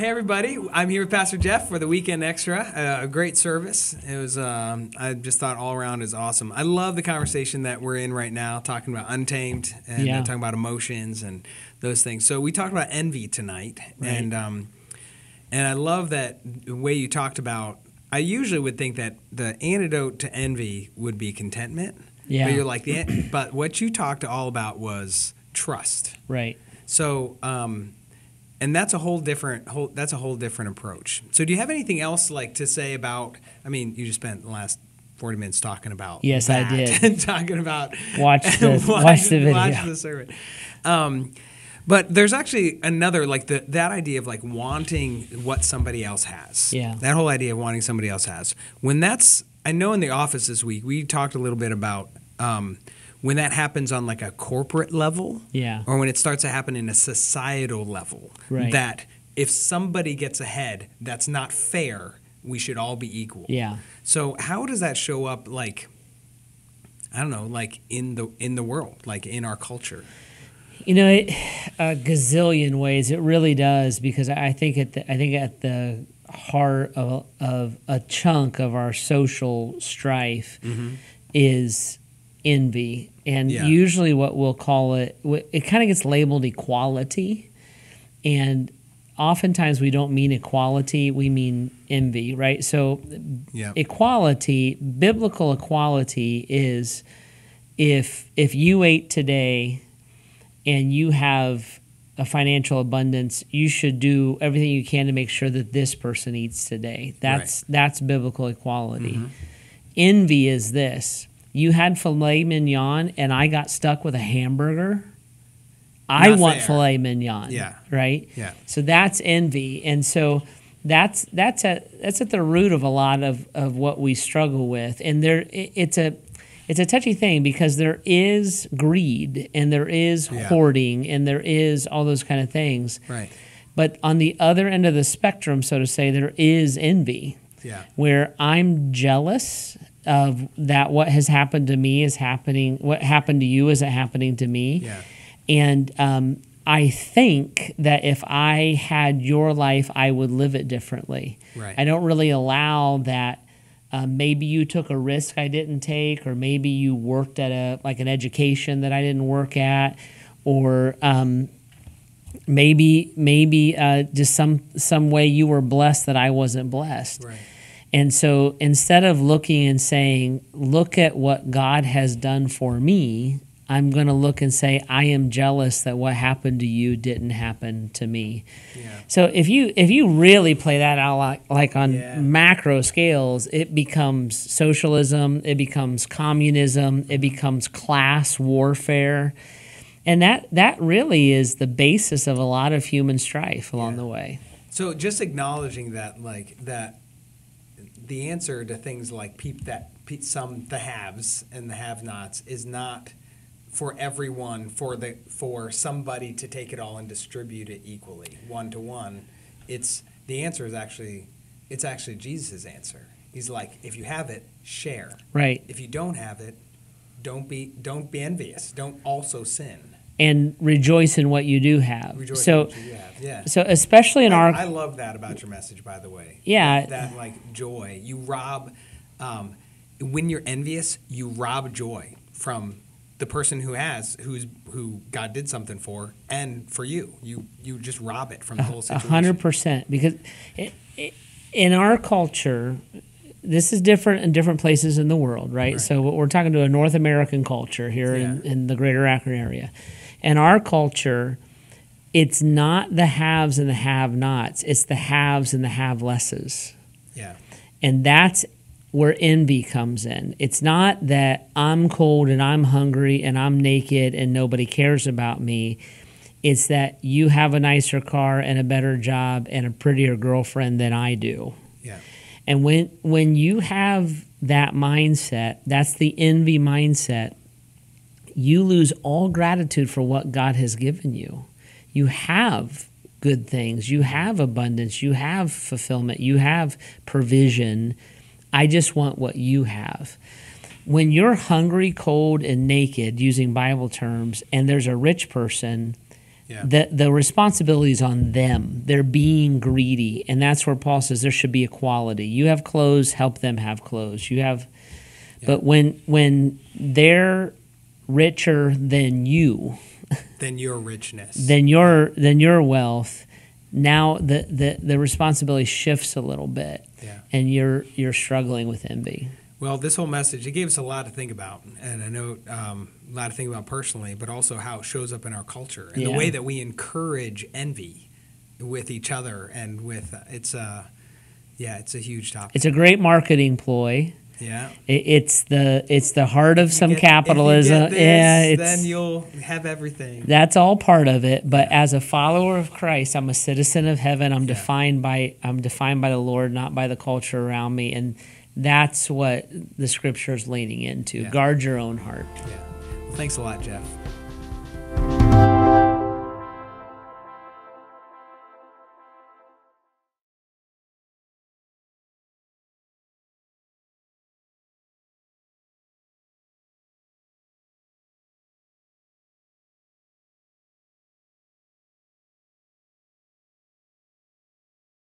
Hey everybody, I'm here with Pastor Jeff for the Weekend Extra. A great service. It was, I just thought all around is awesome. I love the conversation that we're in right now, talking about Untamed and talking about emotions and those things. So we talked about envy tonight, Right. and I love that the way you talked about. I usually would think that the antidote to envy would be contentment. Yeah. But you're like but what you talked all about was trust. Right. So, and that's a whole different approach. So, do you have anything else like to say about? I mean, you just spent the last 40 minutes talking about. Yes, that, I did. talking about watch the video. Watch the sermon. But there's actually another that idea of like wanting what somebody else has. Yeah. That whole idea of wanting somebody else has. I know in the office this week we talked a little bit about. When that happens on like a corporate level, or when it starts to happen in a societal level, right. that if somebody gets ahead, that's not fair. We should all be equal. Yeah. So how does that show up? Like, I don't know, like in the world, like in our culture. You know, a gazillion ways it really does, because I think at the heart of a chunk of our social strife is envy. And usually what we'll call it kind of gets labeled equality. And oftentimes we don't mean equality, we mean envy, right? So equality, biblical equality is if you ate today and you have a financial abundance, you should do everything you can to make sure that this person eats today. That's biblical equality. Envy is this. You had filet mignon and I got stuck with a hamburger. I want filet mignon. Yeah. Right? Yeah. So that's envy. And so that's at the root of a lot of what we struggle with. And it's a touchy thing, because there is greed and there is hoarding and there is all those kind of things. Right. But on the other end of the spectrum, so to say, there is envy. Yeah. Where I'm jealous of that what has happened to me is happening, what happened to you isn't happening to me. Yeah. And I think that if I had your life, I would live it differently. Right. I don't really allow that. Maybe you took a risk I didn't take, or maybe you worked at an education that I didn't work at, or maybe just some way you were blessed that I wasn't blessed. Right. And so instead of looking and saying, look at what God has done for me, I'm going to look and say, I am jealous that what happened to you didn't happen to me. Yeah. So if you really play that out like on macro scales, it becomes socialism, it becomes communism, it becomes class warfare. And that really is the basis of a lot of human strife along the way. So just acknowledging that, that the answer to things like the haves and the have-nots is not for everyone, for somebody to take it all and distribute it equally, one to one. The answer is actually Jesus' answer. He's like, if you have it, share. Right. If you don't have it, don't be envious. Don't also sin. And rejoice in what you do have. Rejoice in what you do have. Yeah. So especially in I love that about your message, by the way. Yeah. That joy. You rob when you're envious, you rob joy from the person who God did something for, and for you. You just rob it from the whole situation. 100%. Because in our culture, this is different in different places in the world, right? So we're talking to a North American culture here in the greater Akron area. In our culture, it's not the haves and the have-nots. It's the haves and the have-lesses. Yeah. And that's where envy comes in. It's not that I'm cold and I'm hungry and I'm naked and nobody cares about me. It's that you have a nicer car and a better job and a prettier girlfriend than I do. Yeah. And when you have that mindset, that's the envy mindset, you lose all gratitude for what God has given you. You have good things. You have abundance. You have fulfillment. You have provision. I just want what you have. When you're hungry, cold, and naked, using Bible terms, and there's a rich person, Yeah. The responsibility is on them. They're being greedy, and that's where Paul says there should be equality. You have clothes, help them have clothes. You have, but when they're richer than you, than your richness, than your wealth, now the responsibility shifts a little bit, and you're struggling with envy. Well, this whole message, it gave us a lot to think about, and I know a lot to think about personally, but also how it shows up in our culture and the way that we encourage envy with each other and with it's a huge topic. It's a great marketing ploy. Yeah, it's the heart of some capitalism. If you get this, then you'll have everything. That's all part of it. But as a follower of Christ, I'm a citizen of heaven. I'm defined by the Lord, not by the culture around me, and that's what the Scripture is leaning into. Guard your own heart. Yeah. Well, thanks a lot, Jeff.